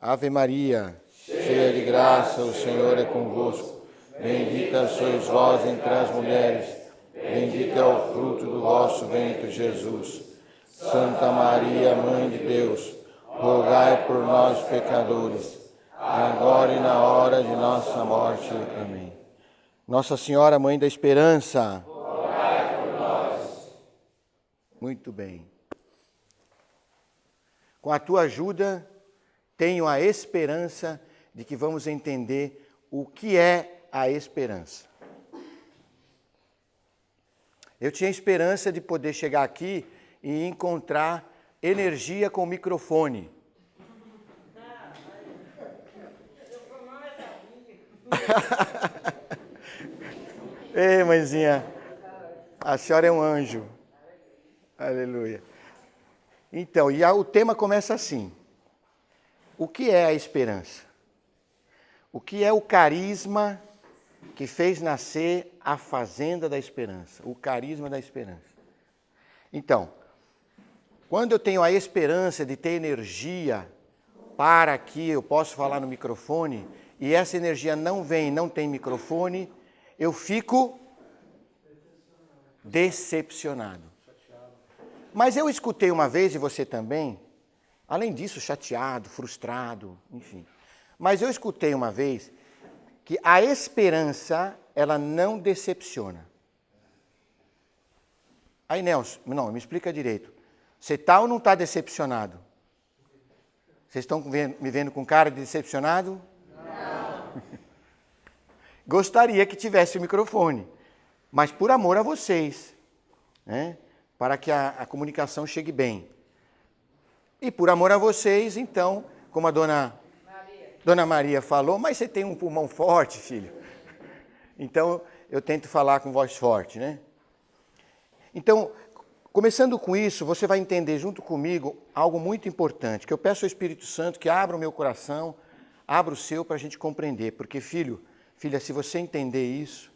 Ave Maria, cheia de graça, o Senhor é convosco. Bendita sois vós entre as mulheres, bendito é o fruto do vosso ventre, Jesus. Santa Maria, Mãe de Deus, rogai por nós, pecadores, agora e na hora de nossa morte. Amém. Nossa Senhora, Mãe da Esperança, rogai por nós. Muito bem. Com a tua ajuda, tenho a esperança de que vamos entender o que é a esperança. Eu tinha esperança de poder chegar aqui e encontrar energia com o microfone. Ei, mãezinha, a senhora é um anjo. Aleluia. Então, o tema começa assim. O que é a esperança? O que é o carisma que fez nascer a fazenda da esperança? O carisma da esperança. Então, quando eu tenho a esperança de ter energia para que eu possa falar no microfone, e essa energia não vem, não tem microfone, eu fico decepcionado. Mas eu escutei uma vez, e você também, além disso, chateado, frustrado, enfim. Mas eu escutei uma vez que a esperança, ela não decepciona. Aí, Nelson, não, me explica direito. Você está ou não está decepcionado? Vocês estão me vendo com cara de decepcionado? Não. Gostaria que tivesse o microfone, mas por amor a vocês, né? Para que a comunicação chegue bem. E por amor a vocês, então, como a Dona Maria falou, mas você tem um pulmão forte, filho. Então, eu tento falar com voz forte, né? Então, começando com isso, você vai entender junto comigo algo muito importante, que eu peço ao Espírito Santo que abra o meu coração, abra o seu para a gente compreender. Porque, filha, se você entender isso,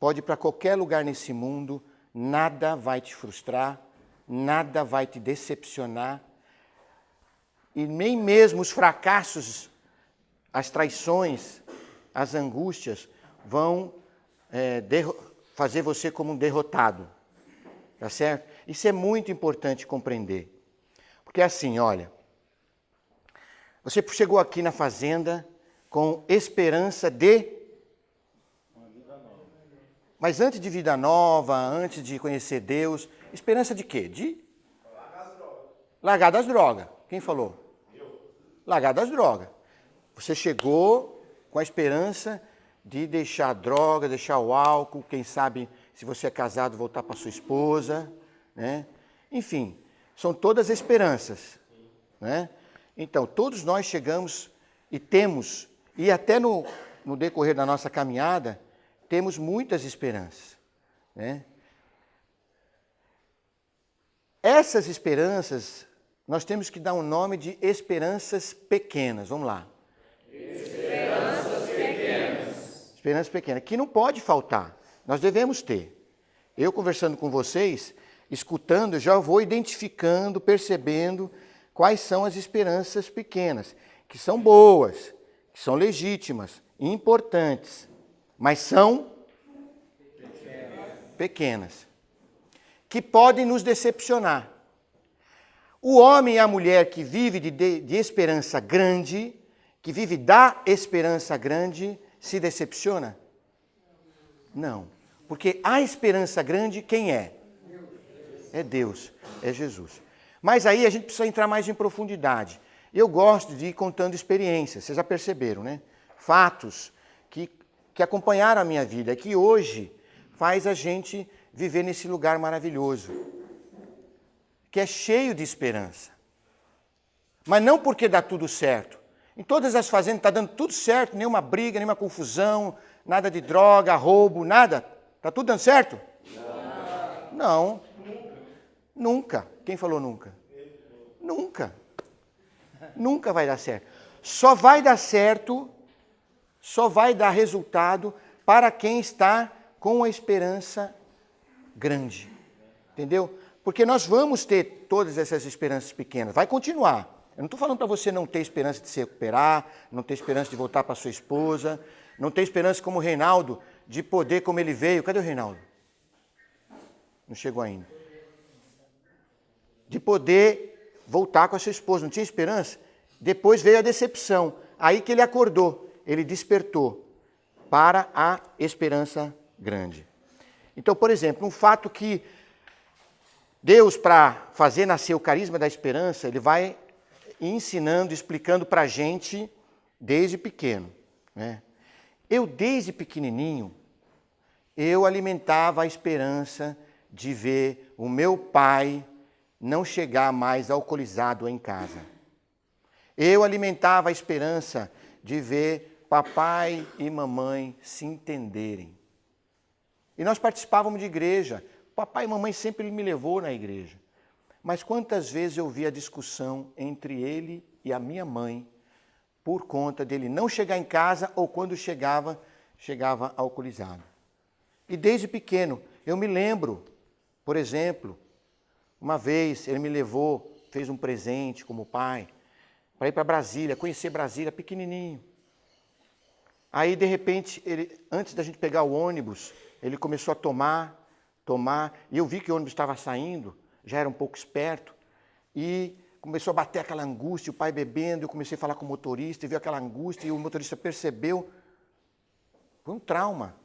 pode ir para qualquer lugar nesse mundo, nada vai te frustrar, nada vai te decepcionar, e nem mesmo os fracassos, as traições, as angústias vão fazer você como um derrotado. Tá certo? Isso é muito importante compreender. Porque assim, olha, você chegou aqui na fazenda com esperança de... Mas antes de vida nova, antes de conhecer Deus, esperança de quê? De... Largar das drogas. Quem falou? Largar das drogas. Você chegou com a esperança de deixar a droga, deixar o álcool, quem sabe, se você é casado, voltar para sua esposa, né? Enfim, são todas esperanças, né? Então, todos nós chegamos e temos, e até no decorrer da nossa caminhada, temos muitas esperanças, né? Essas esperanças, nós temos que dar um nome de esperanças pequenas. Vamos lá. Esperanças pequenas. Esperanças pequenas, que não pode faltar. Nós devemos ter. Eu conversando com vocês, escutando, já vou identificando, percebendo quais são as esperanças pequenas, que são boas, que são legítimas, importantes, mas são pequenas, que podem nos decepcionar. O homem e a mulher que vive de esperança grande, que vive da esperança grande, se decepciona? Não. Porque a esperança grande, quem é? É Deus, é Jesus. Mas aí a gente precisa entrar mais em profundidade. Eu gosto de ir contando experiências, vocês já perceberam, né? Fatos que acompanharam a minha vida, que hoje faz a gente viver nesse lugar maravilhoso, que é cheio de esperança. Mas não porque dá tudo certo. Em todas as fazendas está dando tudo certo, nenhuma briga, nenhuma confusão, nada de droga, roubo, nada. Está tudo dando certo? Não. Nunca. Quem falou nunca? Nunca. Nunca vai dar certo. Só vai dar certo, só vai dar resultado para quem está com a esperança grande. Entendeu? Porque nós vamos ter todas essas esperanças pequenas. Vai continuar. Eu não estou falando para você não ter esperança de se recuperar, não ter esperança de voltar para sua esposa, não ter esperança como o Reinaldo, de poder como ele veio. Cadê o Reinaldo? Não chegou ainda. De poder voltar com a sua esposa. Não tinha esperança? Depois veio a decepção. Aí que ele acordou, ele despertou para a esperança grande. Então, por exemplo, um fato que Deus, para fazer nascer o carisma da esperança, ele vai ensinando, explicando para a gente desde pequeno, né? Eu, desde pequenininho, eu alimentava a esperança de ver o meu pai não chegar mais alcoolizado em casa. Eu alimentava a esperança de ver papai e mamãe se entenderem. E nós participávamos de igreja. Papai e mamãe sempre me levou na igreja. Mas quantas vezes eu vi a discussão entre ele e a minha mãe por conta dele não chegar em casa ou quando chegava alcoolizado. E desde pequeno, eu me lembro, por exemplo, uma vez ele me levou, fez um presente como pai, para ir para Brasília, conhecer Brasília pequenininho. Aí, de repente, antes da gente pegar o ônibus, ele começou a tomar, e eu vi que o ônibus estava saindo, já era um pouco esperto, e começou a bater aquela angústia, o pai bebendo, eu comecei a falar com o motorista, e viu aquela angústia, e o motorista percebeu. Foi um trauma,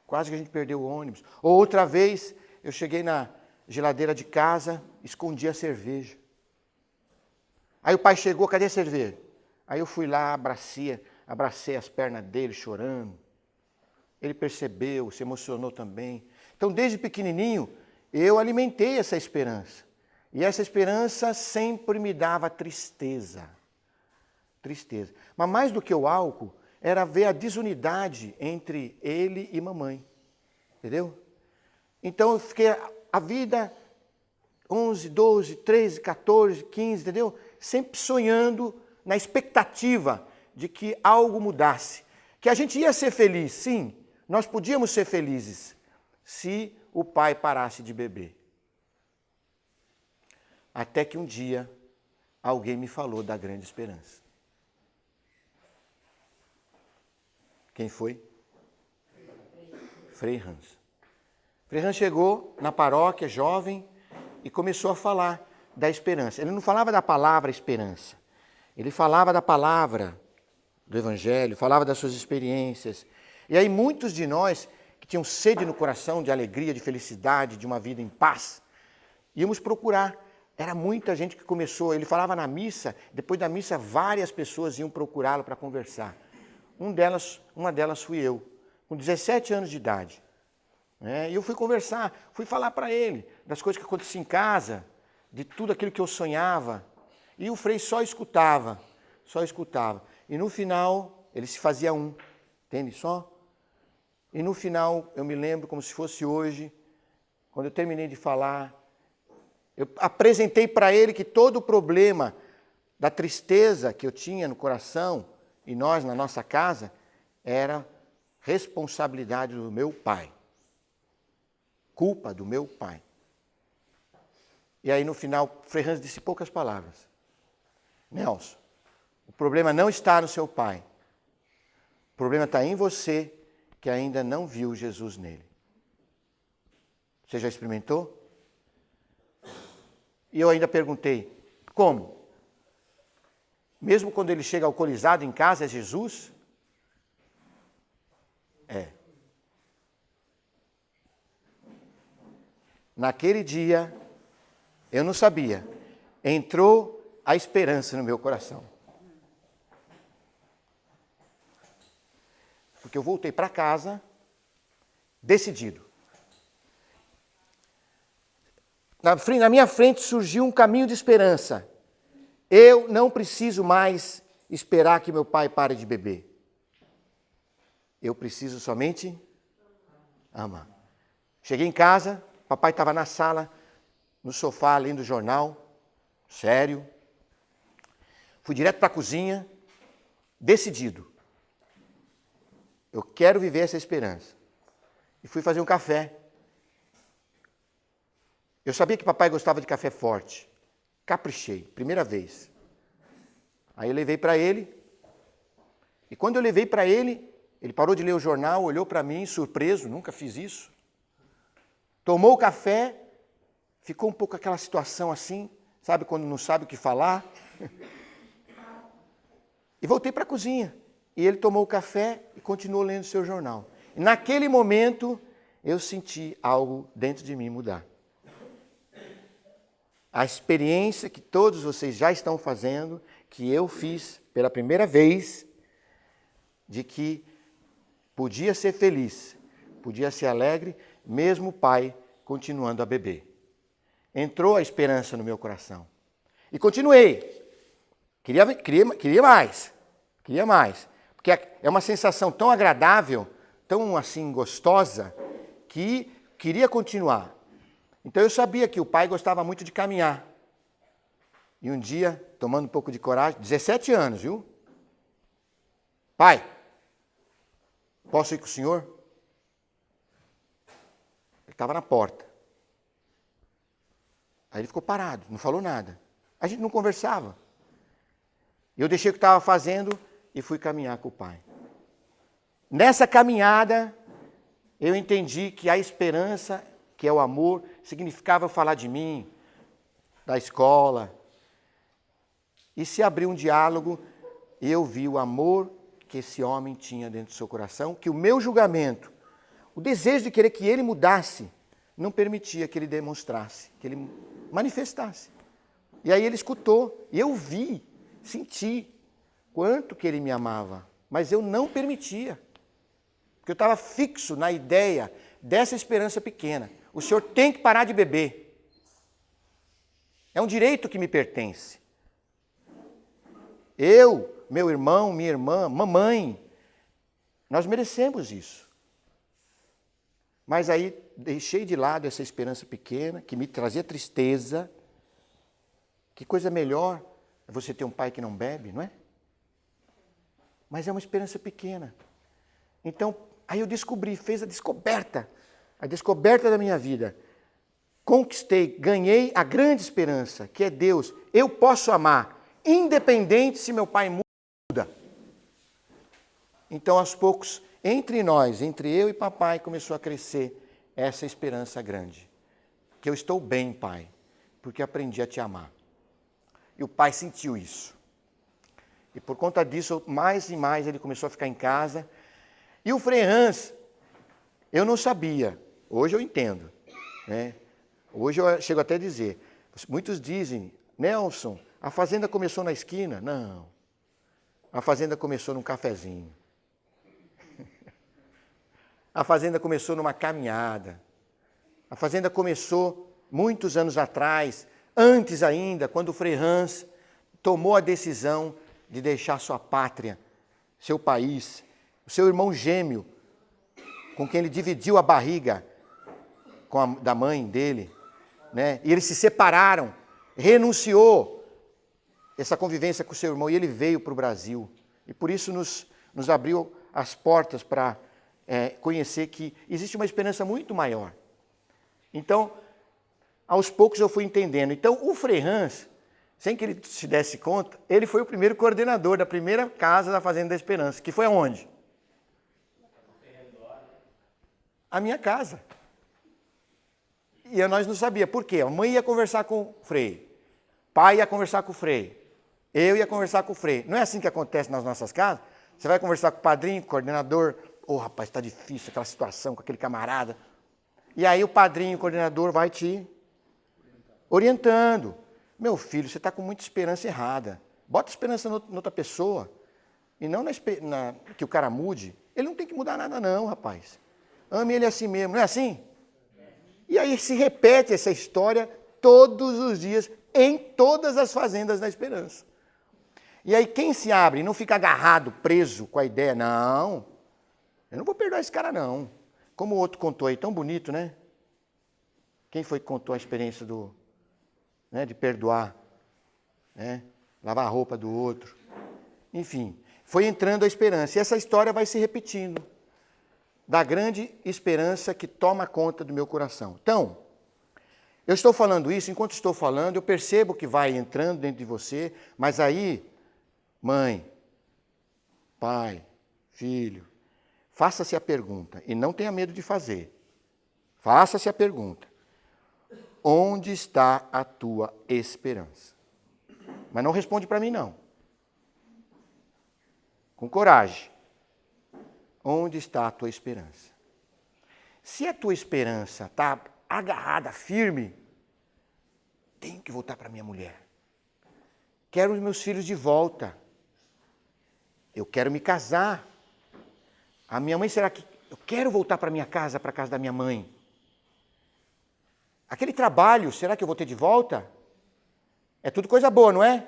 quase que a gente perdeu o ônibus. Ou outra vez, eu cheguei na geladeira de casa, escondi a cerveja. Aí o pai chegou, cadê a cerveja? Aí eu fui lá, abracei as pernas dele, chorando. Ele percebeu, se emocionou também. Então, desde pequenininho, eu alimentei essa esperança. E essa esperança sempre me dava tristeza. Tristeza. Mas mais do que o álcool, era ver a desunidade entre ele e mamãe. Entendeu? Então, eu fiquei a vida 11, 12, 13, 14, 15, entendeu? Sempre sonhando na expectativa de que algo mudasse. Que a gente ia ser feliz, sim. Nós podíamos ser felizes se o pai parasse de beber. Até que um dia alguém me falou da grande esperança. Quem foi? Frei Hans. Frei Hans chegou na paróquia, jovem, e começou a falar da esperança. Ele não falava da palavra esperança. Ele falava da palavra do Evangelho, falava das suas experiências. E aí muitos de nós, que tinham sede no coração de alegria, de felicidade, de uma vida em paz, íamos procurar. Era muita gente que começou, ele falava na missa, depois da missa várias pessoas iam procurá-lo para conversar. Uma delas fui eu, com 17 anos de idade. E eu fui conversar, fui falar para ele das coisas que aconteciam em casa, de tudo aquilo que eu sonhava. E o Frei só escutava. E no final, ele se fazia um, entende só? E no final, eu me lembro como se fosse hoje, quando eu terminei de falar, eu apresentei para ele que todo o problema da tristeza que eu tinha no coração, e nós na nossa casa, era responsabilidade do meu pai. Culpa do meu pai. E aí no final, Frei Hans disse poucas palavras. Nelson, o problema não está no seu pai. O problema está em você, que ainda não viu Jesus nele. Você já experimentou? E eu ainda perguntei, como? Mesmo quando ele chega alcoolizado em casa, é Jesus? É. Naquele dia, eu não sabia, entrou a esperança no meu coração. Porque eu voltei para casa, decidido. Na minha frente surgiu um caminho de esperança. Eu não preciso mais esperar que meu pai pare de beber. Eu preciso somente amar. Cheguei em casa, papai estava na sala, no sofá, lendo o jornal, sério. Fui direto para a cozinha, decidido. Eu quero viver essa esperança. E fui fazer um café. Eu sabia que papai gostava de café forte. Caprichei, primeira vez. Aí eu levei para ele, e quando eu levei para ele, ele parou de ler o jornal, olhou para mim, surpreso, nunca fiz isso. Tomou o café, ficou um pouco aquela situação assim, sabe quando não sabe o que falar? E voltei para a cozinha. E ele tomou o café e continuou lendo o seu jornal. E naquele momento, eu senti algo dentro de mim mudar. A experiência que todos vocês já estão fazendo, que eu fiz pela primeira vez, de que podia ser feliz, podia ser alegre, mesmo o pai continuando a beber. Entrou a esperança no meu coração. E continuei. Queria mais. Queria mais. Porque é uma sensação tão agradável, tão assim gostosa, que queria continuar. Então eu sabia que o pai gostava muito de caminhar. E um dia, tomando um pouco de coragem, 17 anos, viu? Pai, posso ir com o senhor? Ele estava na porta. Aí ele ficou parado, não falou nada. A gente não conversava. Eu deixei o que estava fazendo e fui caminhar com o pai. Nessa caminhada, eu entendi que a esperança, que é o amor, significava falar de mim, da escola. E se abriu um diálogo, e eu vi o amor que esse homem tinha dentro do seu coração, que o meu julgamento, o desejo de querer que ele mudasse, não permitia que ele demonstrasse, que ele manifestasse. E aí ele escutou, e eu vi, senti quanto que ele me amava, mas eu não permitia. Porque eu estava fixo na ideia dessa esperança pequena. O senhor tem que parar de beber. É um direito que me pertence. Eu, meu irmão, minha irmã, mamãe, nós merecemos isso. Mas aí deixei de lado essa esperança pequena, que me trazia tristeza. Que coisa melhor é você ter um pai que não bebe, não é? Mas é uma esperança pequena. Então, aí eu descobri, fez a descoberta da minha vida. Conquistei, ganhei a grande esperança, que é Deus. Eu posso amar, independente se meu pai muda. Então, aos poucos, entre nós, entre eu e papai, começou a crescer essa esperança grande. Que eu estou bem, pai, porque aprendi a te amar. E o pai sentiu isso. E por conta disso, mais e mais ele começou a ficar em casa. E o Frei Hans, eu não sabia. Hoje eu entendo. Né? Hoje eu chego até a dizer. Muitos dizem, Nelson, a fazenda começou na esquina. Não. A fazenda começou num cafezinho. A fazenda começou numa caminhada. A fazenda começou muitos anos atrás, antes ainda, quando o Frei Hans tomou a decisão de deixar sua pátria, seu país, o seu irmão gêmeo, com quem ele dividiu a barriga da mãe dele, né? E eles se separaram, renunciou essa convivência com o seu irmão e ele veio para o Brasil. E por isso nos abriu as portas para conhecer que existe uma esperança muito maior. Então, aos poucos eu fui entendendo. Então, o Frei Hans, sem que ele se desse conta, ele foi o primeiro coordenador da primeira casa da Fazenda da Esperança, que foi aonde? A minha casa. E nós não sabíamos. Por quê? A mãe ia conversar com o Frei, pai ia conversar com o Frei, eu ia conversar com o Frei. Não é assim que acontece nas nossas casas? Você vai conversar com o padrinho, com o coordenador. Ô, rapaz, está difícil aquela situação com aquele camarada. E aí o padrinho, o coordenador vai te orientando. Meu filho, você está com muita esperança errada. Bota esperança na outra pessoa. E não que o cara mude. Ele não tem que mudar nada não, rapaz. Ame ele assim mesmo, não é assim? E aí se repete essa história todos os dias, em todas as fazendas da esperança. E aí quem se abre, não fica agarrado, preso com a ideia, não, eu não vou perdoar esse cara não. Como o outro contou aí, tão bonito, né? Quem foi que contou a experiência de perdoar, né? Lavar a roupa do outro. Enfim, foi entrando a esperança. E essa história vai se repetindo. Da grande esperança que toma conta do meu coração. Então, eu estou falando isso, enquanto estou falando, eu percebo que vai entrando dentro de você, mas aí Mãe, pai, filho, faça-se a pergunta, e não tenha medo de fazer. Faça-se a pergunta. Onde está a tua esperança? Mas não responde para mim, não. Com coragem. Onde está a tua esperança? Se a tua esperança está agarrada, firme, tenho que voltar para minha mulher. Quero os meus filhos de volta. Eu quero me casar. A minha mãe, será que... Eu quero voltar para minha casa, para a casa da minha mãe. Aquele trabalho, será que eu vou ter de volta? É tudo coisa boa, não é?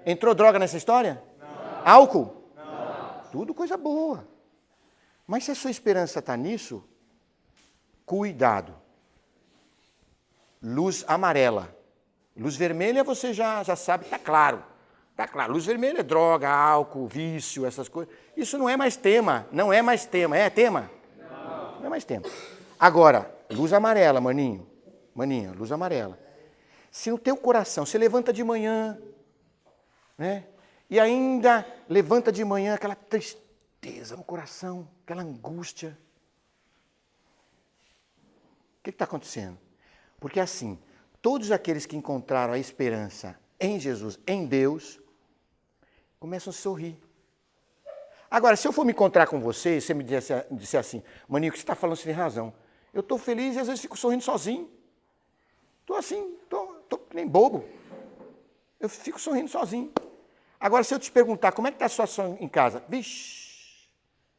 Entrou droga nessa história? Não. Álcool? Não. Tudo coisa boa. Mas se a sua esperança está nisso, cuidado. Luz amarela. Luz vermelha você já sabe, está claro. Está claro. Luz vermelha é droga, álcool, vício, essas coisas. Isso não é mais tema. Não é mais tema. É tema? Não. Não é mais tema. Agora, luz amarela, maninho. Maninha, luz amarela. Se no teu coração, você levanta de manhã, né? E ainda levanta de manhã aquela tristeza no coração, aquela angústia. O que está acontecendo? Porque assim, todos aqueles que encontraram a esperança em Jesus, em Deus, começam a sorrir. Agora, se eu for me encontrar com você, e você me disser assim, maninho, o que você está falando, você tem razão. Eu estou feliz e às vezes fico sorrindo sozinho. Estou assim, estou nem bobo. Eu fico sorrindo sozinho. Agora, se eu te perguntar, como é que está a situação em casa? Vixe,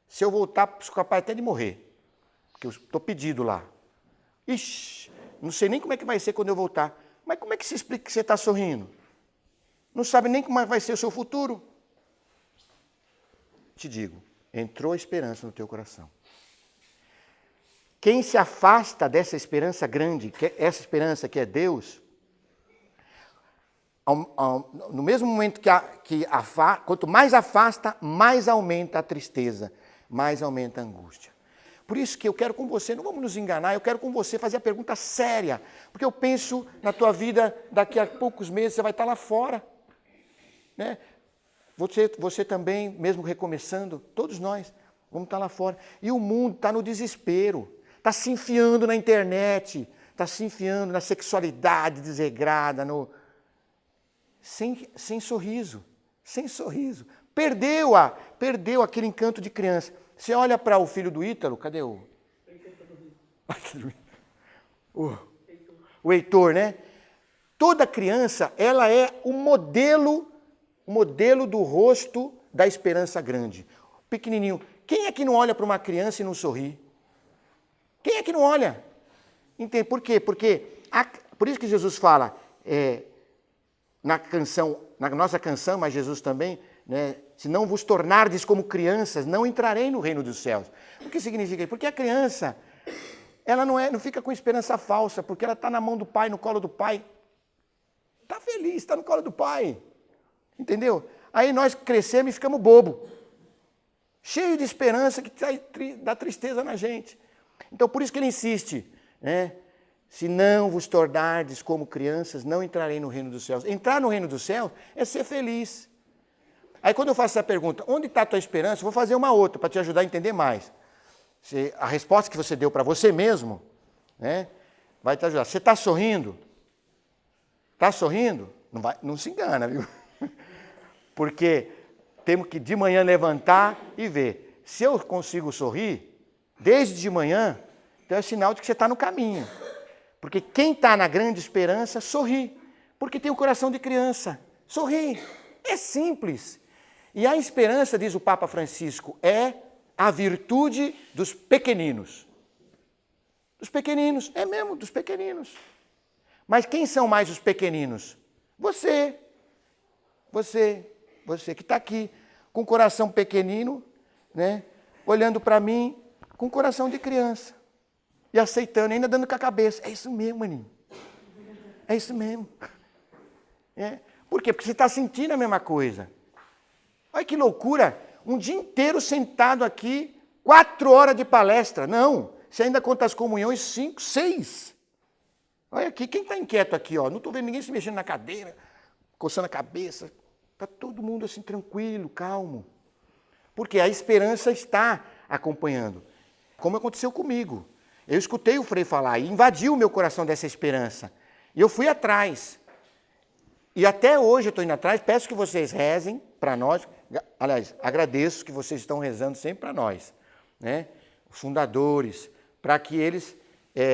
se eu voltar, sou capaz até de morrer. Porque eu estou pedido lá. Ixi, não sei nem como é que vai ser quando eu voltar. Mas como é que se explica que você está sorrindo? Não sabe nem como vai ser o seu futuro? Te digo, entrou a esperança no teu coração. Quem se afasta dessa esperança grande, essa esperança que é Deus, no mesmo momento quanto mais afasta, mais aumenta a tristeza, mais aumenta a angústia. Por isso que eu quero com você, não vamos nos enganar, eu quero com você fazer a pergunta séria, porque eu penso na tua vida, daqui a poucos meses você vai estar lá fora. Né? Você também, mesmo recomeçando, todos nós, vamos estar lá fora. E o mundo está no desespero. Está se enfiando na internet, está se enfiando na sexualidade desregrada, sem sorriso, sem sorriso. Perdeu aquele encanto de criança. Você olha para o filho do Ítalo, cadê o Heitor, né? Toda criança, ela é o modelo do rosto da esperança grande. Pequenininho. Quem é que não olha para uma criança e não sorri? Quem é que não olha? Entende? Por quê? Porque, por isso que Jesus fala, na nossa canção, mas Jesus também, né, se não vos tornardes como crianças, não entrarei no reino dos céus. O que significa isso? Porque a criança, ela não fica com esperança falsa, porque ela está na mão do pai, no colo do pai. Está feliz, está no colo do pai. Entendeu? Aí nós crescemos e ficamos bobo. Cheio de esperança que dá tristeza na gente. Então, por isso que ele insiste, né? Se não vos tornardes como crianças, não entrarei no reino dos céus. Entrar no reino dos céus é ser feliz. Aí, quando eu faço essa pergunta, onde está a tua esperança? Eu vou fazer uma outra, para te ajudar a entender mais. A resposta que você deu para você mesmo, né, vai te ajudar. Você está sorrindo? Está sorrindo? Não se engana, viu? Porque temos que de manhã levantar e ver. Se eu consigo sorrir, desde de manhã, então é sinal de que você está no caminho. Porque quem está na grande esperança, sorri. Porque tem o coração de criança. Sorri. É simples. E a esperança, diz o Papa Francisco, é a virtude dos pequeninos. Dos pequeninos. É mesmo, dos pequeninos. Mas quem são mais os pequeninos? Você. Você que está aqui, com o coração pequenino, né? Olhando para mim, com o coração de criança. E aceitando, ainda dando com a cabeça. É isso mesmo, maninho. É isso mesmo. É. Por quê? Porque você está sentindo a mesma coisa. Olha que loucura. Um dia inteiro sentado aqui, 4 horas de palestra. Não, você ainda conta as comunhões, 5, 6. Olha aqui, quem está inquieto aqui? Ó? Não estou vendo ninguém se mexendo na cadeira, coçando a cabeça. Está todo mundo assim tranquilo, calmo. Porque a esperança está acompanhando. Como aconteceu comigo. Eu escutei o Frei falar e invadiu o meu coração dessa esperança. E eu fui atrás. E até hoje eu estou indo atrás, peço que vocês rezem para nós. Aliás, agradeço que vocês estão rezando sempre para nós, né? Os fundadores, para que eles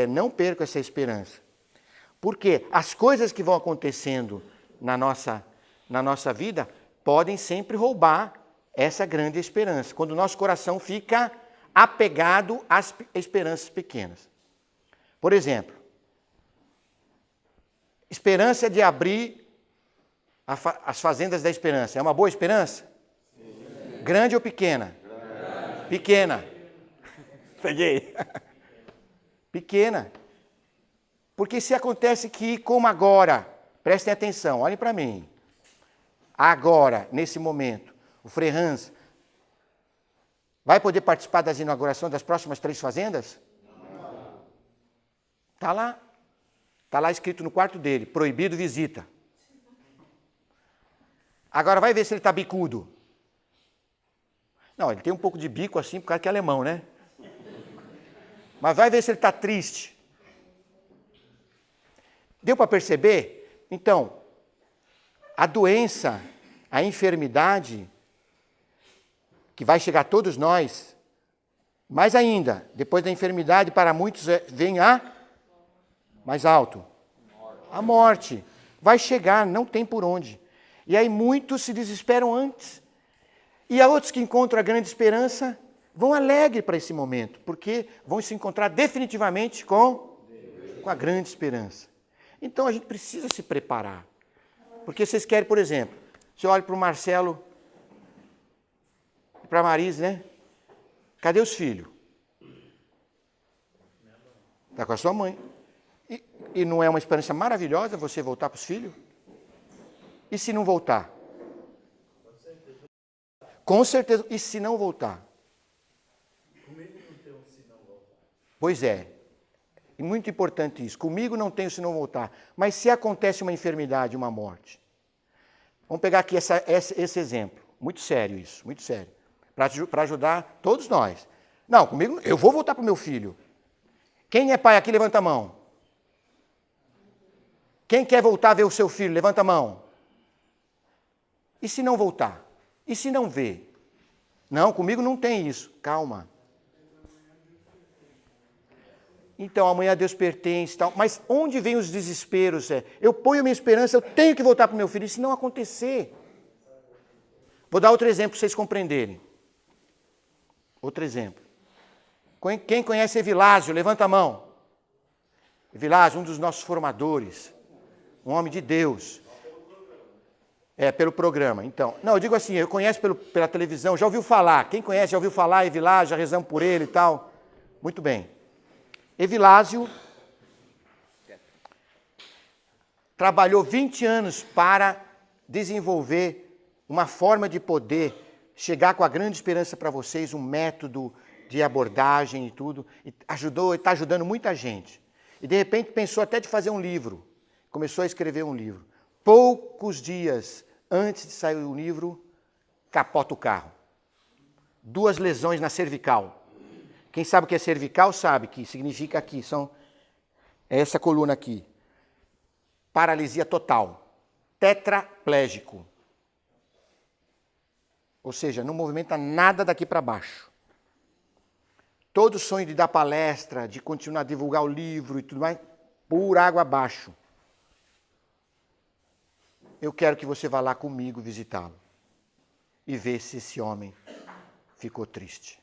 não percam essa esperança. Porque as coisas que vão acontecendo na nossa vida podem sempre roubar essa grande esperança, quando o nosso coração fica apegado às esperanças pequenas. Por exemplo, esperança de abrir as fazendas da esperança. É uma boa esperança? Sim. Grande ou pequena? Grande. Pequena. Peguei. Pequena. Porque se acontece que, como agora, prestem atenção, olhem para mim. Agora, nesse momento, o Frei Hans vai poder participar das inaugurações das próximas 3 fazendas? Não. Está lá. Está lá escrito no quarto dele, proibido visita. Agora vai ver se ele está bicudo. Não, ele tem um pouco de bico assim, por causa que é alemão, né? Mas vai ver se ele está triste. Deu para perceber? Então, a doença, a enfermidade, que vai chegar a todos nós, mais ainda, depois da enfermidade, para muitos vem a mais alto. A morte. Vai chegar, não tem por onde. E aí muitos se desesperam antes. E há outros que encontram a grande esperança, vão alegre para esse momento, porque vão se encontrar definitivamente com a grande esperança. Então a gente precisa se preparar. Porque vocês querem, por exemplo, você olha para o Marcelo e para a Marise, né? Cadê os filhos? Está com a sua mãe. E não é uma esperança maravilhosa você voltar para os filhos? E se não voltar? Com certeza. E se não voltar? Comigo não tem um se não voltar. Pois é. E muito importante isso. Comigo não tem se não voltar. Mas se acontece uma enfermidade, uma morte? Vamos pegar aqui esse exemplo. Muito sério isso, muito sério. Para ajudar todos nós. Não, comigo, eu vou voltar para o meu filho. Quem é pai aqui, levanta a mão. Quem quer voltar a ver o seu filho, levanta a mão. E se não voltar? E se não ver? Não, comigo não tem isso. Calma. Então, amanhã Deus pertence, tal. Mas onde vem os desesperos? Eu ponho a minha esperança, eu tenho que voltar para o meu filho. E se não acontecer? Vou dar outro exemplo para vocês compreenderem. Outro exemplo. Quem conhece Evilásio, levanta a mão. Evilásio, um dos nossos formadores. Um homem de Deus. Pelo programa. Então, não, eu digo assim, eu conheço pela televisão, já ouviu falar. Quem conhece, já ouviu falar, Evilásio, já rezamos por ele e tal. Muito bem. Evilásio trabalhou 20 anos para desenvolver uma forma de poder chegar com a grande esperança para vocês, um método de abordagem e tudo. E está ajudando muita gente. E de repente pensou até de fazer um livro. Começou a escrever um livro. Poucos dias antes de sair o livro, capota o carro. 2 lesões na cervical. Quem sabe o que é cervical sabe que significa aqui, é essa coluna aqui. Paralisia total. Tetraplégico. Ou seja, não movimenta nada daqui para baixo. Todo sonho de dar palestra, de continuar a divulgar o livro e tudo mais, por água abaixo. Eu quero que você vá lá comigo visitá-lo e ver se esse homem ficou triste.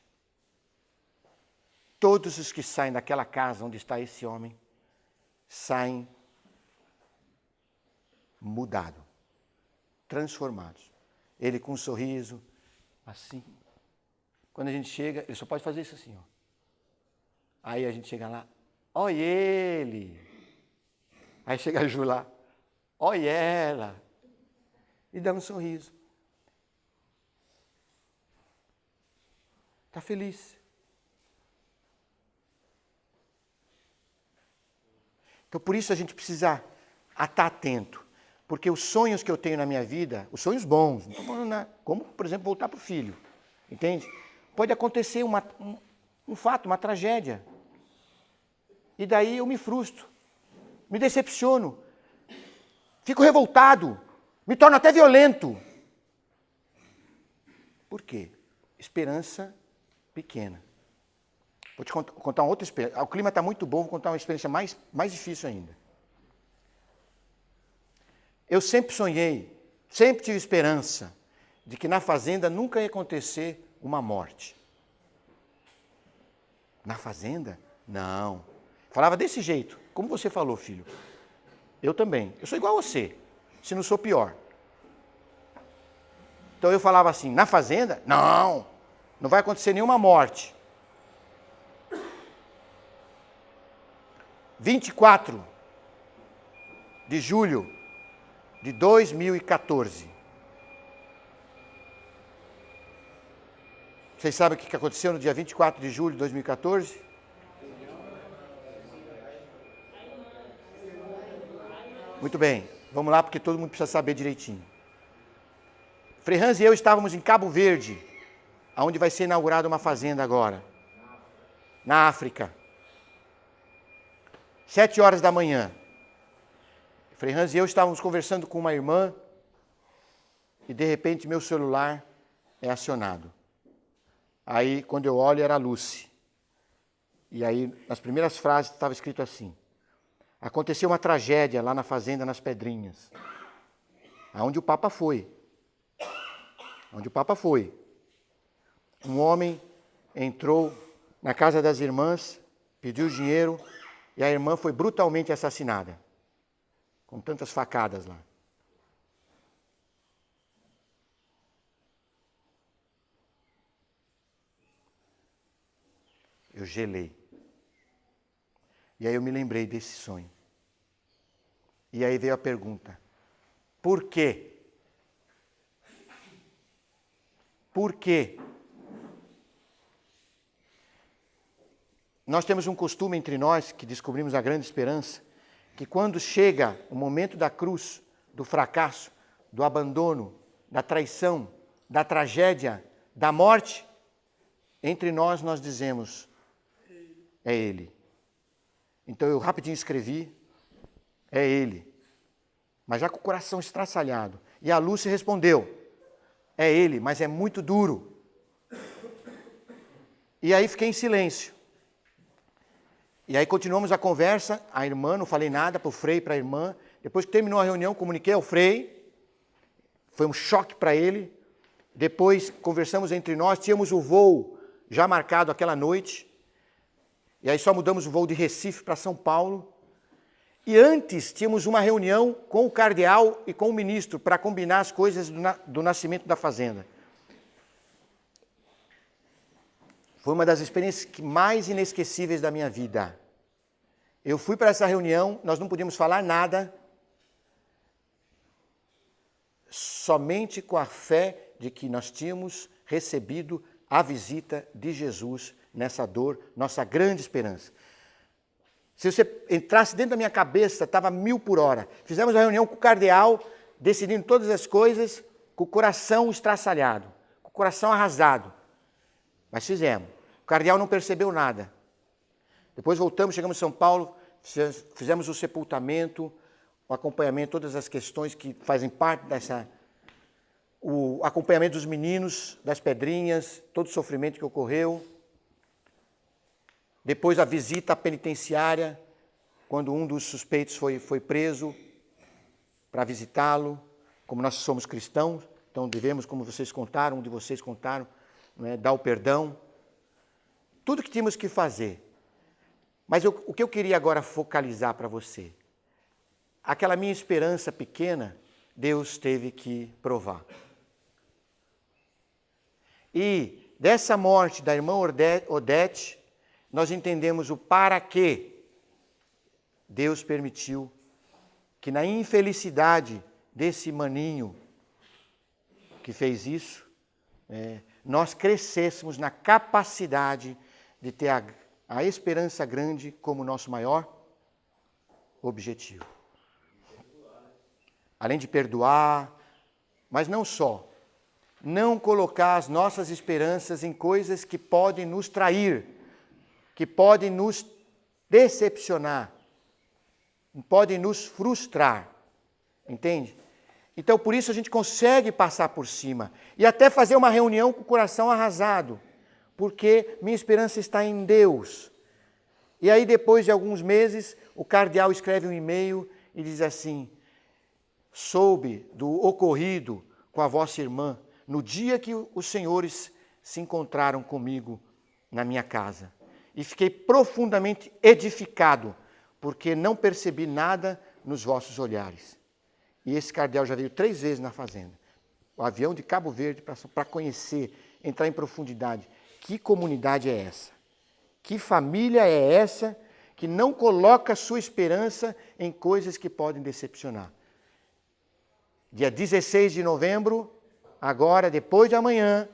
Todos os que saem daquela casa onde está esse homem, saem mudados, transformados. Ele com um sorriso, assim. Quando a gente chega, ele só pode fazer isso assim, ó. Aí a gente chega lá, olha ele. Aí chega a Ju lá, olha ela. E dá um sorriso. Está feliz. Então, por isso a gente precisa estar atento. Porque os sonhos que eu tenho na minha vida, os sonhos bons, não estou falando como, por exemplo, voltar para o filho, entende? Pode acontecer um fato, uma tragédia. E daí eu me frustro, me decepciono, fico revoltado, me torno até violento. Por quê? Esperança pequena. Vou te contar uma outra experiência. O clima está muito bom, vou contar uma experiência mais difícil ainda. Eu sempre sonhei, sempre tive esperança de que na fazenda nunca ia acontecer uma morte. Na fazenda? Não. Falava desse jeito, como você falou, filho. Eu também. Eu sou igual a você, se não sou pior. Então eu falava assim, na fazenda? Não vai acontecer nenhuma morte. 24 de julho de 2014. Vocês sabem o que aconteceu no dia 24 de julho de 2014? Muito bem, vamos lá porque todo mundo precisa saber direitinho. Frei Hans e eu estávamos em Cabo Verde, onde vai ser inaugurada uma fazenda agora, na África. 7 horas da manhã. Frei Hans e eu estávamos conversando com uma irmã e de repente meu celular é acionado. Aí quando eu olho era a Lucy. E aí nas primeiras frases estava escrito assim: aconteceu uma tragédia lá na fazenda nas Pedrinhas, aonde o Papa foi. Um homem entrou na casa das irmãs, pediu dinheiro e a irmã foi brutalmente assassinada, com tantas facadas lá. Eu gelei. E aí eu me lembrei desse sonho. E aí veio a pergunta: por quê? Por quê? Nós temos um costume entre nós, que descobrimos a grande esperança, que quando chega o momento da cruz, do fracasso, do abandono, da traição, da tragédia, da morte, entre nós dizemos, é Ele. Então eu rapidinho escrevi, é Ele. Mas já com o coração estraçalhado. E a Lúcia respondeu, é Ele, mas é muito duro. E aí fiquei em silêncio. E aí continuamos a conversa, a irmã, não falei nada para o Frei e para a irmã. Depois que terminou a reunião, comuniquei ao Frei. Foi um choque para ele. Depois conversamos entre nós, tínhamos o voo já marcado aquela noite. E aí só mudamos o voo de Recife para São Paulo. E antes tínhamos uma reunião com o cardeal e com o ministro para combinar as coisas do nascimento da fazenda. Foi uma das experiências mais inesquecíveis da minha vida. Eu fui para essa reunião, nós não podíamos falar nada, somente com a fé de que nós tínhamos recebido a visita de Jesus nessa dor, nossa grande esperança. Se você entrasse dentro da minha cabeça, estava 1000 por hora. Fizemos a reunião com o cardeal, decidindo todas as coisas, com o coração estraçalhado, com o coração arrasado. Mas fizemos. O cardeal não percebeu nada. Depois voltamos, chegamos em São Paulo, fizemos o sepultamento, o acompanhamento, todas as questões que fazem parte o acompanhamento dos meninos, das pedrinhas, todo o sofrimento que ocorreu. Depois a visita à penitenciária, quando um dos suspeitos foi preso para visitá-lo. Como nós somos cristãos, então devemos, como vocês contaram, um de vocês contaram, dar o perdão. Tudo que tínhamos que fazer. Mas o que eu queria agora focalizar para você, aquela minha esperança pequena, Deus teve que provar. E dessa morte da irmã Odete, nós entendemos o para que Deus permitiu que na infelicidade desse maninho que fez isso, nós crescêssemos na capacidade de ter a esperança grande como nosso maior objetivo. além de perdoar, mas não só. Não colocar as nossas esperanças em coisas que podem nos trair, que podem nos decepcionar, podem nos frustrar. Entende? Então, por isso a gente consegue passar por cima e até fazer uma reunião com o coração arrasado, porque minha esperança está em Deus. E aí, depois de alguns meses, o cardeal escreve um e-mail e diz assim: soube do ocorrido com a vossa irmã no dia que os senhores se encontraram comigo na minha casa. E fiquei profundamente edificado, porque não percebi nada nos vossos olhares. E esse cardeal já veio 3 vezes na fazenda. O avião de Cabo Verde para conhecer, entrar em profundidade. Que comunidade é essa? Que família é essa que não coloca sua esperança em coisas que podem decepcionar? Dia 16 de novembro, agora, depois de amanhã,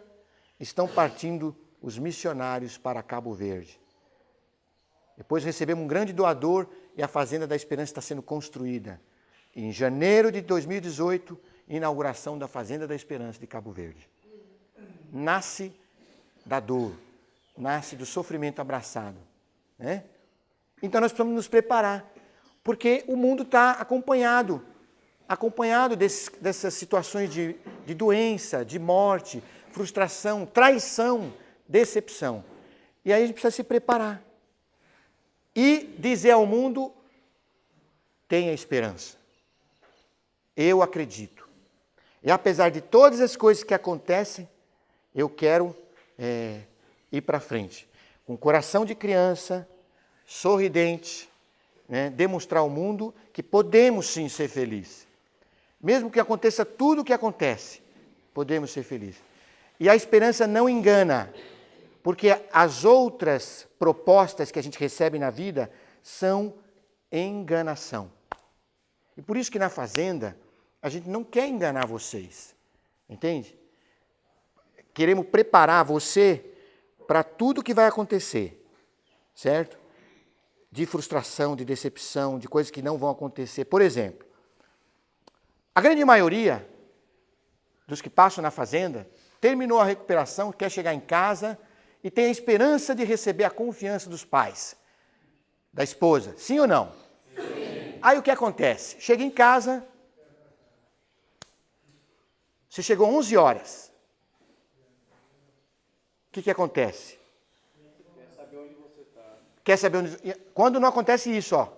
estão partindo os missionários para Cabo Verde. Depois recebemos um grande doador e a Fazenda da Esperança está sendo construída. Em janeiro de 2018, inauguração da Fazenda da Esperança de Cabo Verde. Nasce da dor, nasce do sofrimento abraçado. Né? Então nós precisamos nos preparar, porque o mundo está acompanhado dessas situações de doença, de morte, frustração, traição, decepção. E aí a gente precisa se preparar. E dizer ao mundo: tenha esperança. Eu acredito. E apesar de todas as coisas que acontecem, eu quero ir para frente. Com coração de criança, sorridente, né, demonstrar ao mundo que podemos sim ser felizes. Mesmo que aconteça tudo o que acontece, podemos ser felizes. E a esperança não engana, porque as outras propostas que a gente recebe na vida são enganação. E por isso que na Fazenda, a gente não quer enganar vocês, entende? Queremos preparar você para tudo que vai acontecer, certo? De frustração, de decepção, de coisas que não vão acontecer. Por exemplo, a grande maioria dos que passam na Fazenda terminou a recuperação, quer chegar em casa e tem a esperança de receber a confiança dos pais, da esposa. Sim ou não? Sim. Aí o que acontece? Chega em casa... Você chegou 11 horas. O que acontece? Quer saber onde você está. Quer saber onde... Quando não acontece isso, ó.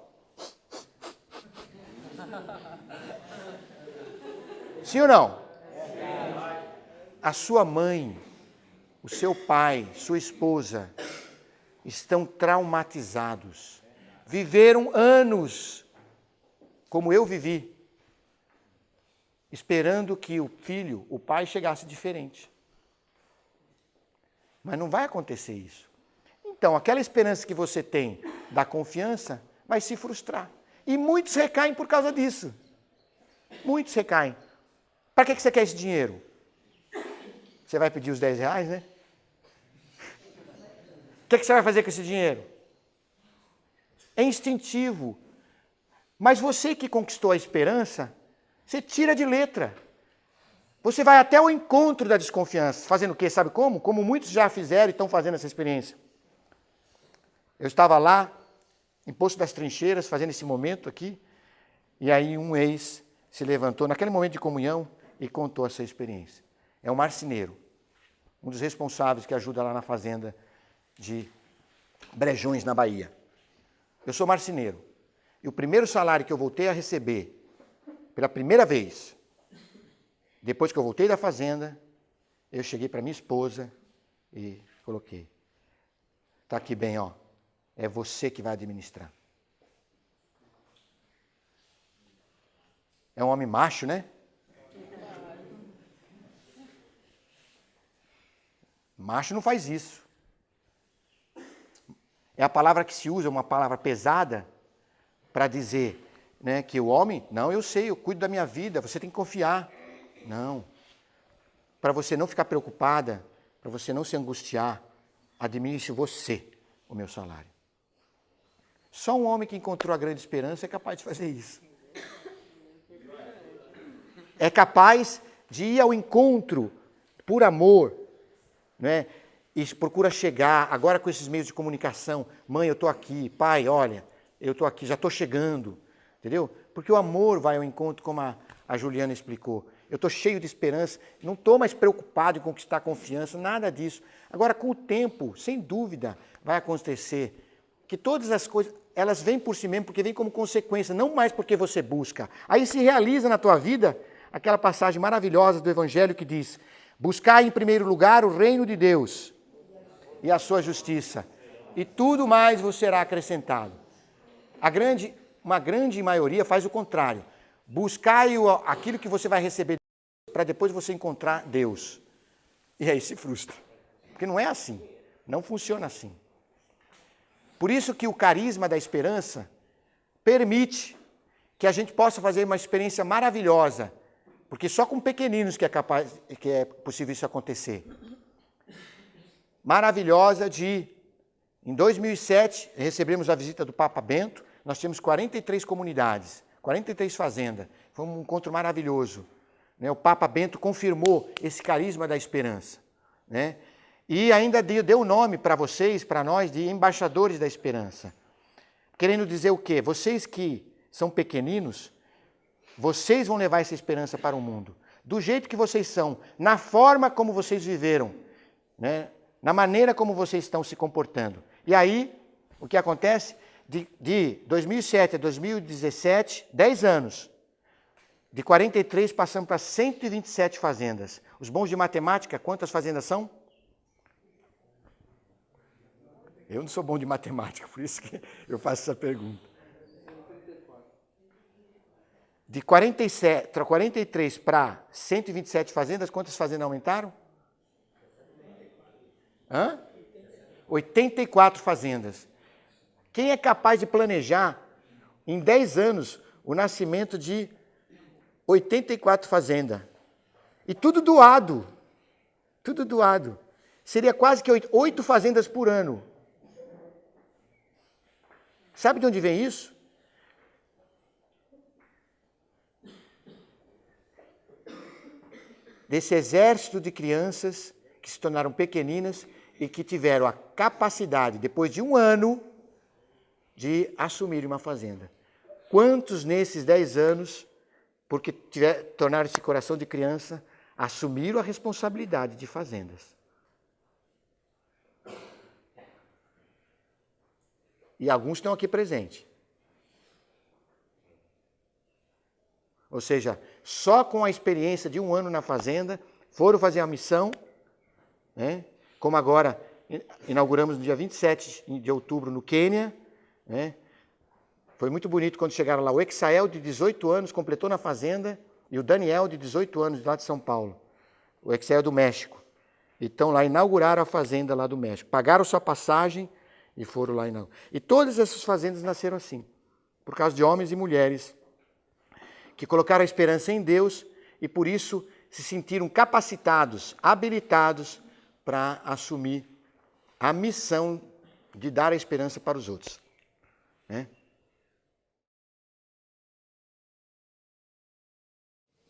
Sim ou não? A sua mãe, o seu pai, sua esposa estão traumatizados. Viveram anos, como eu vivi, esperando que o filho, o pai, chegasse diferente. Mas não vai acontecer isso. Então, aquela esperança que você tem da confiança vai se frustrar. E muitos recaem por causa disso. Muitos recaem. Para que você quer esse dinheiro? Você vai pedir os 10 reais, né? O que você vai fazer com esse dinheiro? É instintivo. Mas você que conquistou a esperança, você tira de letra. Você vai até o encontro da desconfiança. Fazendo o quê? Sabe como? Como muitos já fizeram e estão fazendo essa experiência. Eu estava lá, em Poço das Trincheiras, fazendo esse momento aqui, e aí um ex se levantou, naquele momento de comunhão, e contou essa experiência. É o marceneiro, um dos responsáveis que ajuda lá na fazenda de Brejões, na Bahia. Eu sou marceneiro. E o primeiro salário que eu voltei a receber, pela primeira vez, depois que eu voltei da fazenda, eu cheguei para minha esposa e coloquei: está aqui bem, ó, é você que vai administrar. É um homem macho, né? Macho não faz isso. É a palavra que se usa, uma palavra pesada, para dizer, né, que o homem, não, eu sei, eu cuido da minha vida, você tem que confiar. Não. Para você não ficar preocupada, para você não se angustiar, administre você o meu salário. Só um homem que encontrou a grande esperança é capaz de fazer isso. é capaz de ir ao encontro por amor, né? E procura chegar, agora com esses meios de comunicação, mãe, eu estou aqui, pai, olha, eu estou aqui, já estou chegando, entendeu? Porque o amor vai ao encontro, como a Juliana explicou. Eu estou cheio de esperança, não estou mais preocupado em conquistar confiança, nada disso. Agora, com o tempo, sem dúvida, vai acontecer que todas as coisas, elas vêm por si mesmo, porque vêm como consequência, não mais porque você busca. Aí se realiza na tua vida aquela passagem maravilhosa do Evangelho que diz: buscai em primeiro lugar o reino de Deus e a sua justiça, e tudo mais vos será acrescentado. Uma grande maioria faz o contrário. Buscai aquilo que você vai receber para depois você encontrar Deus. E aí se frustra. Porque não é assim. Não funciona assim. Por isso que o carisma da esperança permite que a gente possa fazer uma experiência maravilhosa. Porque só com pequeninos que é possível isso acontecer. Maravilhosa em 2007, recebemos a visita do Papa Bento, nós tínhamos 43 comunidades, 43 fazendas. Foi um encontro maravilhoso. O Papa Bento confirmou esse carisma da esperança. E ainda deu nome para vocês, para nós, de embaixadores da esperança. Querendo dizer o quê? Vocês que são pequeninos, vocês vão levar essa esperança para o mundo. Do jeito que vocês são, na forma como vocês viveram, na maneira como vocês estão se comportando. E aí, o que acontece? De 2007 a 2017, 10 anos. De 43 passamos para 127 fazendas. Os bons de matemática, quantas fazendas são? Eu não sou bom de matemática, por isso que eu faço essa pergunta. De 43 para 127 fazendas, quantas fazendas aumentaram? 84 fazendas. Quem é capaz de planejar em 10 anos o nascimento de 84 fazendas? E tudo doado. Tudo doado. Seria quase que 8 fazendas por ano. Sabe de onde vem isso? Desse exército de crianças que se tornaram pequeninas e que tiveram a capacidade, depois de um ano, de assumir uma fazenda. Quantos nesses 10 anos, porque tornaram esse coração de criança, assumiram a responsabilidade de fazendas? E alguns estão aqui presentes. Ou seja, só com a experiência de um ano na fazenda, foram fazer a missão, como agora inauguramos no dia 27 de outubro no Quênia. Foi muito bonito quando chegaram lá. O Exael, de 18 anos, completou na fazenda, e o Daniel, de 18 anos, lá de São Paulo. O Exael do México. Então lá inauguraram a fazenda lá do México. Pagaram sua passagem e foram lá inaugurar. E todas essas fazendas nasceram assim, por causa de homens e mulheres que colocaram a esperança em Deus e por isso se sentiram capacitados, habilitados para assumir a missão de dar a esperança para os outros.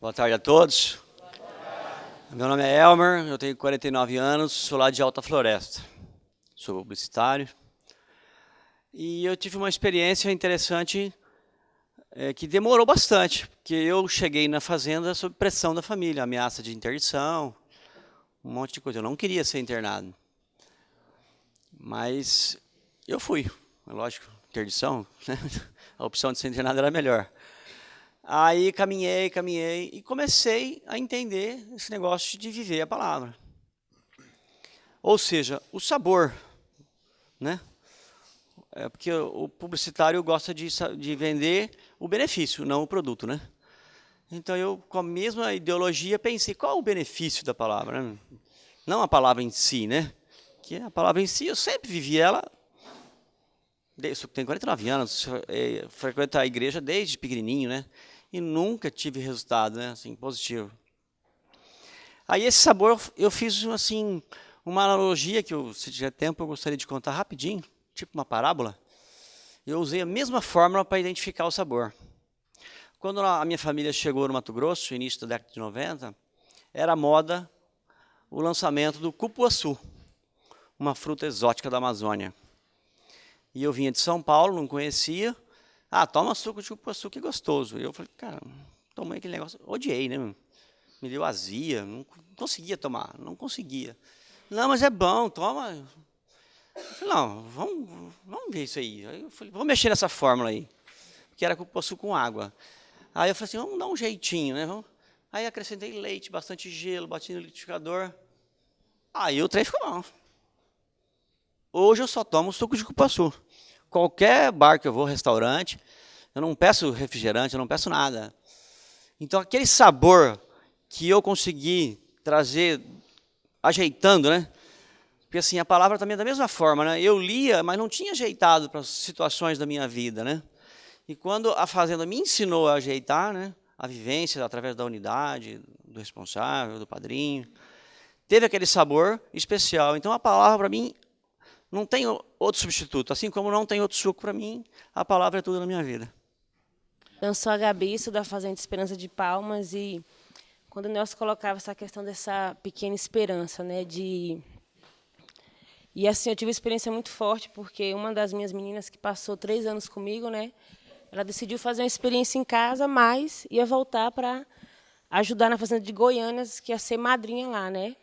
Boa tarde a todos. Meu nome é Elmer, eu tenho 49 anos, sou lá de Alta Floresta. Sou publicitário. E eu tive uma experiência interessante que demorou bastante, porque eu cheguei na fazenda sob pressão da família, ameaça de interdição, um monte de coisa. Eu não queria ser internado. Mas eu fui. Lógico, interdição, né? A opção de ser internado era melhor. Aí caminhei e comecei a entender esse negócio de viver a palavra. Ou seja, o sabor, né? Porque o publicitário gosta de vender o benefício, não o produto, né? Então eu, com a mesma ideologia, pensei, qual é o benefício da palavra? Né? Não a palavra em si, né? Que a palavra em si, eu sempre vivi ela. Eu tenho 49 anos, frequento a igreja desde pequenininho, né? E nunca tive resultado, né? Assim, positivo. Aí esse sabor, eu fiz assim, uma analogia que, se tiver tempo, eu gostaria de contar rapidinho, tipo uma parábola. Eu usei a mesma fórmula para identificar o sabor. Quando a minha família chegou no Mato Grosso, início da década de 90, era moda o lançamento do cupuaçu, uma fruta exótica da Amazônia. E eu vinha de São Paulo, não conhecia. Ah, toma suco de cupuaçu, que gostoso. E eu falei, cara, tomei aquele negócio, odiei, né? Me deu azia, não conseguia tomar, não conseguia. Não, mas é bom, toma. Eu falei, não, vamos ver isso aí. Aí eu falei, vamos mexer nessa fórmula aí, que era cupuaçu com água. Aí eu falei assim, vamos dar um jeitinho, né? Aí acrescentei leite, bastante gelo, bati no liquidificador. Aí o trem ficou bom. Hoje eu só tomo suco de cupuaçu. Qualquer bar que eu vou, restaurante, eu não peço refrigerante, eu não peço nada. Então aquele sabor que eu consegui trazer, ajeitando, né? Porque assim, a palavra também é da mesma forma, né? Eu lia, mas não tinha ajeitado para as situações da minha vida, né? E quando a Fazenda me ensinou a ajeitar, né? A vivência através da unidade, do responsável, do padrinho, teve aquele sabor especial. Então a palavra para mim não tem outro substituto, assim como não tem outro suco para mim, a palavra é tudo na minha vida. Eu sou a Gabi, sou da Fazenda Esperança de Palmas, e quando o Nelson colocava essa questão dessa pequena esperança, né, E assim, eu tive uma experiência muito forte, porque uma das minhas meninas que passou 3 anos comigo, né, ela decidiu fazer uma experiência em casa, mas ia voltar para ajudar na Fazenda de Goiânia, que ia ser madrinha lá, né.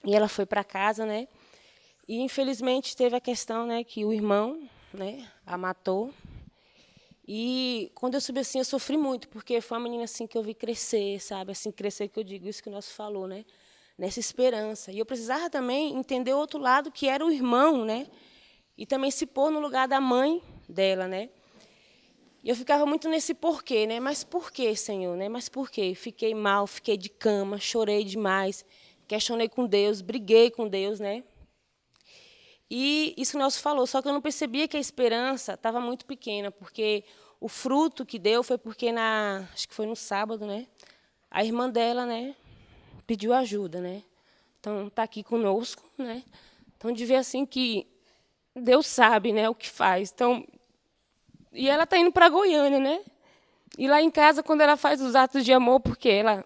E ela foi para casa, né, e infelizmente teve a questão, né, que o irmão, né, a matou. E quando eu subi assim, eu sofri muito, porque foi uma menina assim que eu vi crescer, sabe? Assim, crescer que eu digo, isso que o Nelson falou, né? Nessa esperança. E eu precisava também entender o outro lado, que era o irmão, né? E também se pôr no lugar da mãe dela, né? E eu ficava muito nesse porquê, né? Mas por quê, Senhor, né? Mas por quê? Fiquei mal, fiquei de cama, chorei demais, questionei com Deus, briguei com Deus, né? E isso que o Nelson falou, só que eu não percebia que a esperança estava muito pequena, porque o fruto que deu foi porque, acho que foi no sábado, né, a irmã dela, né, pediu ajuda, né. Então, está aqui conosco, né. Então, de ver assim que Deus sabe, né, o que faz. Então, e ela está indo para Goiânia, né. E lá em casa, quando ela faz os atos de amor, porque ela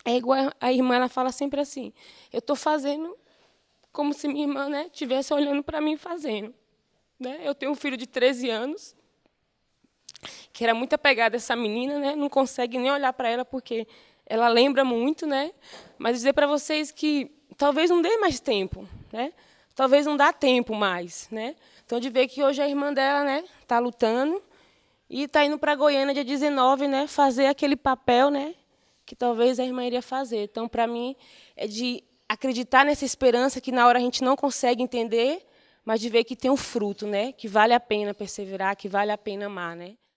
é igual a irmã, ela fala sempre assim, eu estou fazendo como se minha irmã, né, estivesse olhando para mim fazendo. Né? Eu tenho um filho de 13 anos, que era muito apegada a essa menina, né? Não consegue nem olhar para ela, porque ela lembra muito. Né? Mas dizer para vocês que talvez não dê mais tempo, né? Talvez não dá tempo mais. Né? Então, de ver que hoje a irmã dela, né, está lutando e está indo para Goiânia, dia 19, né, fazer aquele papel, né, que talvez a irmã iria fazer. Então, para mim, é de acreditar nessa esperança que na hora a gente não consegue entender, mas de ver que tem um fruto, né? Que vale a pena perseverar, que vale a pena amar, né?